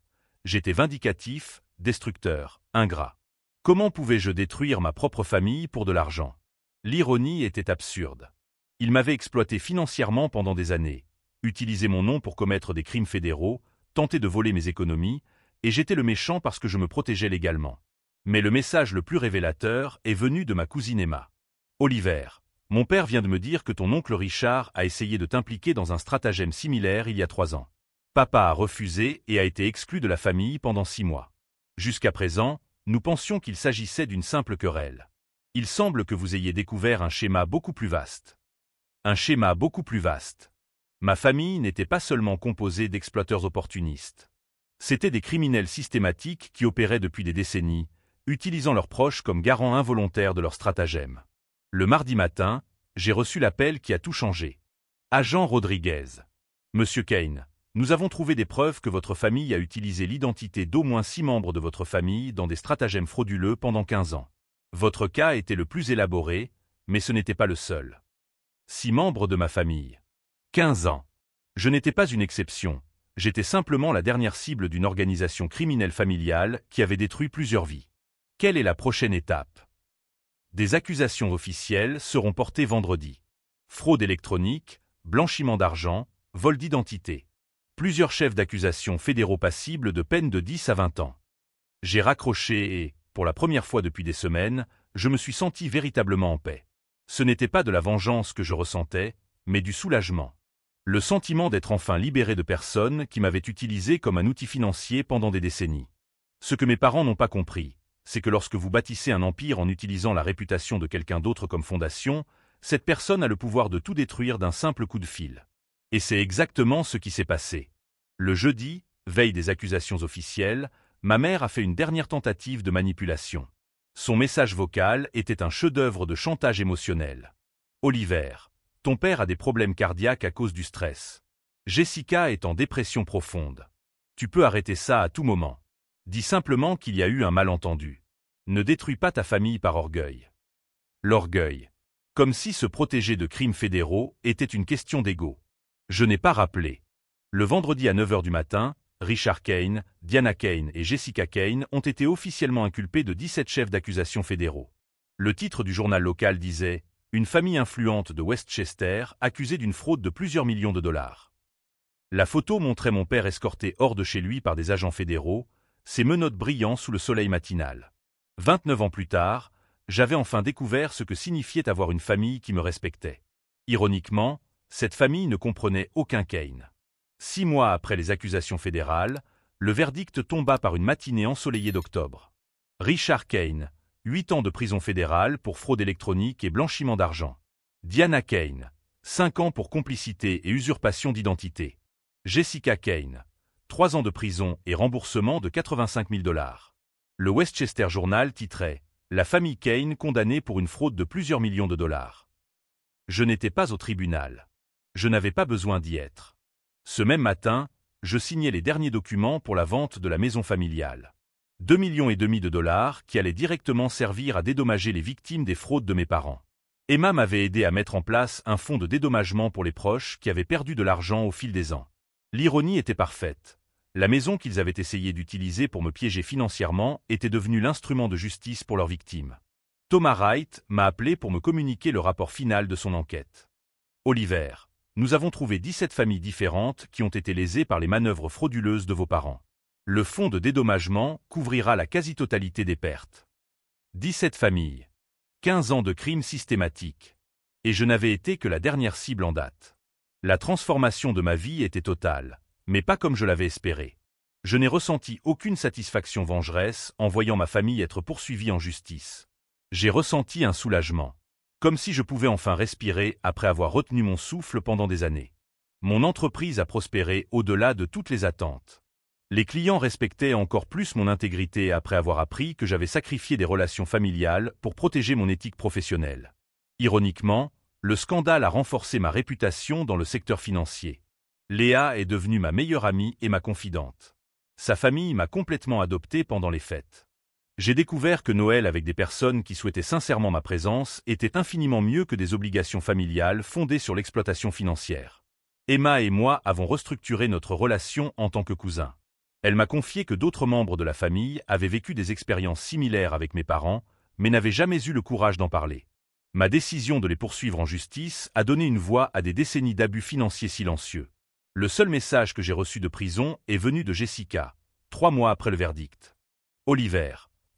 J'étais vindicatif, destructeur, ingrat. Comment pouvais-je détruire ma propre famille pour de l'argent? L'ironie était absurde. Ils m'avaient exploité financièrement pendant des années, utilisé mon nom pour commettre des crimes fédéraux, tenté de voler mes économies, et j'étais le méchant parce que je me protégeais légalement. Mais le message le plus révélateur est venu de ma cousine Emma. « Oliver, mon père vient de me dire que ton oncle Richard a essayé de t'impliquer dans un stratagème similaire il y a 3 ans. Papa a refusé et a été exclu de la famille pendant 6 mois. Jusqu'à présent, nous pensions qu'il s'agissait d'une simple querelle. Il semble que vous ayez découvert un schéma beaucoup plus vaste. Un schéma beaucoup plus vaste. Ma famille n'était pas seulement composée d'exploiteurs opportunistes. C'étaient des criminels systématiques qui opéraient depuis des décennies, utilisant leurs proches comme garants involontaires de leurs stratagèmes. Le mardi matin, j'ai reçu l'appel qui a tout changé. Agent Rodriguez. Monsieur Kane, nous avons trouvé des preuves que votre famille a utilisé l'identité d'au moins 6 membres de votre famille dans des stratagèmes frauduleux pendant 15 ans. Votre cas était le plus élaboré, mais ce n'était pas le seul. 6 membres de ma famille. 15 ans. Je n'étais pas une exception, j'étais simplement la dernière cible d'une organisation criminelle familiale qui avait détruit plusieurs vies. Quelle est la prochaine étape? Des accusations officielles seront portées vendredi. Fraude électronique, blanchiment d'argent, vol d'identité. Plusieurs chefs d'accusation fédéraux passibles de peines de 10 à 20 ans. J'ai raccroché et, pour la première fois depuis des semaines, je me suis senti véritablement en paix. Ce n'était pas de la vengeance que je ressentais, mais du soulagement. Le sentiment d'être enfin libéré de personnes qui m'avaient utilisé comme un outil financier pendant des décennies. Ce que mes parents n'ont pas compris, c'est que lorsque vous bâtissez un empire en utilisant la réputation de quelqu'un d'autre comme fondation, cette personne a le pouvoir de tout détruire d'un simple coup de fil. Et c'est exactement ce qui s'est passé. Le jeudi, veille des accusations officielles, ma mère a fait une dernière tentative de manipulation. Son message vocal était un chef-d'œuvre de chantage émotionnel. « Oliver, ton père a des problèmes cardiaques à cause du stress. Jessica est en dépression profonde. Tu peux arrêter ça à tout moment. Dis simplement qu'il y a eu un malentendu. Ne détruis pas ta famille par orgueil. » L'orgueil. Comme si se protéger de crimes fédéraux était une question d'ego. Je n'ai pas rappelé. Le vendredi à 9 h du matin, Richard Kane, Diana Kane et Jessica Kane ont été officiellement inculpés de 17 chefs d'accusation fédéraux. Le titre du journal local disait « Une famille influente de Westchester accusée d'une fraude de plusieurs millions de dollars ». La photo montrait mon père escorté hors de chez lui par des agents fédéraux, ses menottes brillant sous le soleil matinal. 29 ans plus tard, j'avais enfin découvert ce que signifiait avoir une famille qui me respectait. Ironiquement, cette famille ne comprenait aucun Kane. 6 mois après les accusations fédérales, le verdict tomba par une matinée ensoleillée d'octobre. Richard Kane, 8 ans de prison fédérale pour fraude électronique et blanchiment d'argent. Diana Kane, 5 ans pour complicité et usurpation d'identité. Jessica Kane, 3 ans de prison et remboursement de 85 000 $. Le Westchester Journal titrait « La famille Kane condamnée pour une fraude de plusieurs millions de dollars ». Je n'étais pas au tribunal. Je n'avais pas besoin d'y être. Ce même matin, je signais les derniers documents pour la vente de la maison familiale. 2,5 millions de dollars qui allaient directement servir à dédommager les victimes des fraudes de mes parents. Emma m'avait aidé à mettre en place un fonds de dédommagement pour les proches qui avaient perdu de l'argent au fil des ans. L'ironie était parfaite. La maison qu'ils avaient essayé d'utiliser pour me piéger financièrement était devenue l'instrument de justice pour leurs victimes. Thomas Wright m'a appelé pour me communiquer le rapport final de son enquête. Oliver, nous avons trouvé 17 familles différentes qui ont été lésées par les manœuvres frauduleuses de vos parents. Le fonds de dédommagement couvrira la quasi-totalité des pertes. 17 familles. 15 ans de crimes systématiques. Et je n'avais été que la dernière cible en date. La transformation de ma vie était totale, mais pas comme je l'avais espéré. Je n'ai ressenti aucune satisfaction vengeresse en voyant ma famille être poursuivie en justice. J'ai ressenti un soulagement. Comme si je pouvais enfin respirer après avoir retenu mon souffle pendant des années. Mon entreprise a prospéré au-delà de toutes les attentes. Les clients respectaient encore plus mon intégrité après avoir appris que j'avais sacrifié des relations familiales pour protéger mon éthique professionnelle. Ironiquement, le scandale a renforcé ma réputation dans le secteur financier. Léa est devenue ma meilleure amie et ma confidente. Sa famille m'a complètement adopté pendant les fêtes. J'ai découvert que Noël avec des personnes qui souhaitaient sincèrement ma présence était infiniment mieux que des obligations familiales fondées sur l'exploitation financière. Emma et moi avons restructuré notre relation en tant que cousins. Elle m'a confié que d'autres membres de la famille avaient vécu des expériences similaires avec mes parents, mais n'avaient jamais eu le courage d'en parler. Ma décision de les poursuivre en justice a donné une voix à des décennies d'abus financiers silencieux. Le seul message que j'ai reçu de prison est venu de Jessica, 3 mois après le verdict. Oliver,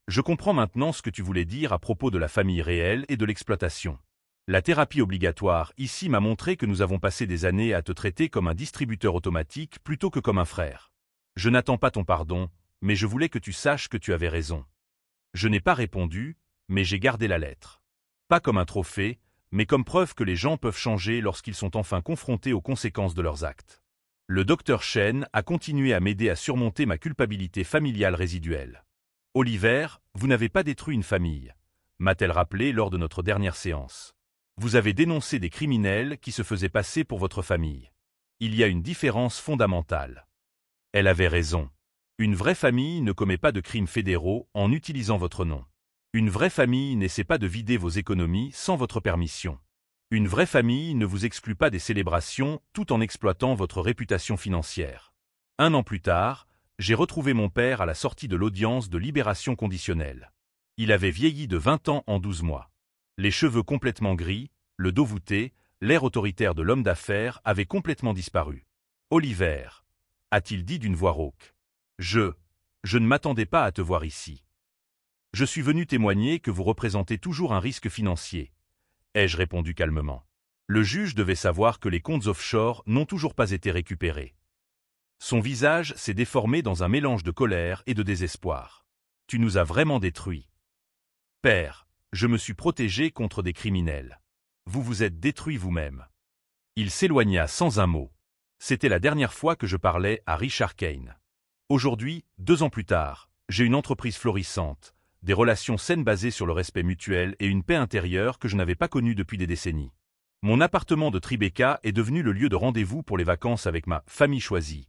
je comprends maintenant ce que tu voulais dire à propos de la famille réelle et de l'exploitation. La thérapie obligatoire ici m'a montré que nous avons passé des années à te traiter comme un distributeur automatique plutôt que comme un frère. Je n'attends pas ton pardon, mais je voulais que tu saches que tu avais raison. Je n'ai pas répondu, mais j'ai gardé la lettre. Pas comme un trophée, mais comme preuve que les gens peuvent changer lorsqu'ils sont enfin confrontés aux conséquences de leurs actes. Le docteur Chen a continué à m'aider à surmonter ma culpabilité familiale résiduelle. Oliver, vous n'avez pas détruit une famille, m'a-t-elle rappelé lors de notre dernière séance. Vous avez dénoncé des criminels qui se faisaient passer pour votre famille. Il y a une différence fondamentale. Elle avait raison. Une vraie famille ne commet pas de crimes fédéraux en utilisant votre nom. Une vraie famille n'essaie pas de vider vos économies sans votre permission. Une vraie famille ne vous exclut pas des célébrations tout en exploitant votre réputation financière. 1 an plus tard, j'ai retrouvé mon père à la sortie de l'audience de libération conditionnelle. Il avait vieilli de 20 ans en 12 mois. Les cheveux complètement gris, le dos voûté, l'air autoritaire de l'homme d'affaires avait complètement disparu. Oliver, a-t-il dit d'une voix rauque. Je ne m'attendais pas à te voir ici. Je suis venu témoigner que vous représentez toujours un risque financier, ai-je répondu calmement. Le juge devait savoir que les comptes offshore n'ont toujours pas été récupérés. Son visage s'est déformé dans un mélange de colère et de désespoir. Tu nous as vraiment détruits. Père, je me suis protégé contre des criminels. Vous vous êtes détruit vous-même. Il s'éloigna sans un mot. C'était la dernière fois que je parlais à Richard Kane. Aujourd'hui, 2 ans plus tard, j'ai une entreprise florissante, des relations saines basées sur le respect mutuel et une paix intérieure que je n'avais pas connue depuis des décennies. Mon appartement de Tribeca est devenu le lieu de rendez-vous pour les vacances avec ma famille choisie,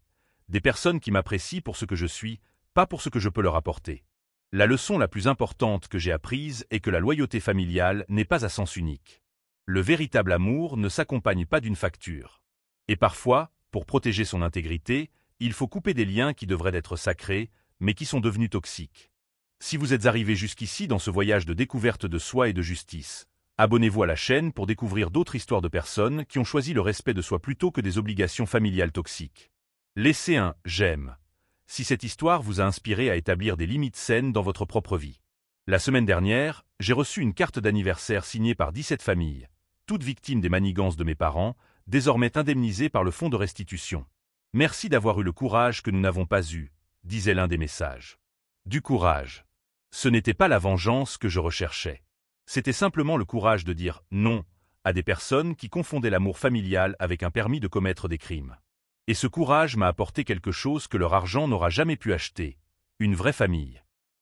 des personnes qui m'apprécient pour ce que je suis, pas pour ce que je peux leur apporter. La leçon la plus importante que j'ai apprise est que la loyauté familiale n'est pas à sens unique. Le véritable amour ne s'accompagne pas d'une facture. Et parfois, pour protéger son intégrité, il faut couper des liens qui devraient être sacrés, mais qui sont devenus toxiques. Si vous êtes arrivé jusqu'ici dans ce voyage de découverte de soi et de justice, abonnez-vous à la chaîne pour découvrir d'autres histoires de personnes qui ont choisi le respect de soi plutôt que des obligations familiales toxiques. Laissez un « j'aime » si cette histoire vous a inspiré à établir des limites saines dans votre propre vie. La semaine dernière, j'ai reçu une carte d'anniversaire signée par 17 familles, toutes victimes des manigances de mes parents, désormais indemnisées par le fonds de restitution. Merci d'avoir eu le courage que nous n'avons pas eu, disait l'un des messages. Du courage. Ce n'était pas la vengeance que je recherchais. C'était simplement le courage de dire « non » à des personnes qui confondaient l'amour familial avec un permis de commettre des crimes. Et ce courage m'a apporté quelque chose que leur argent n'aura jamais pu acheter, une vraie famille.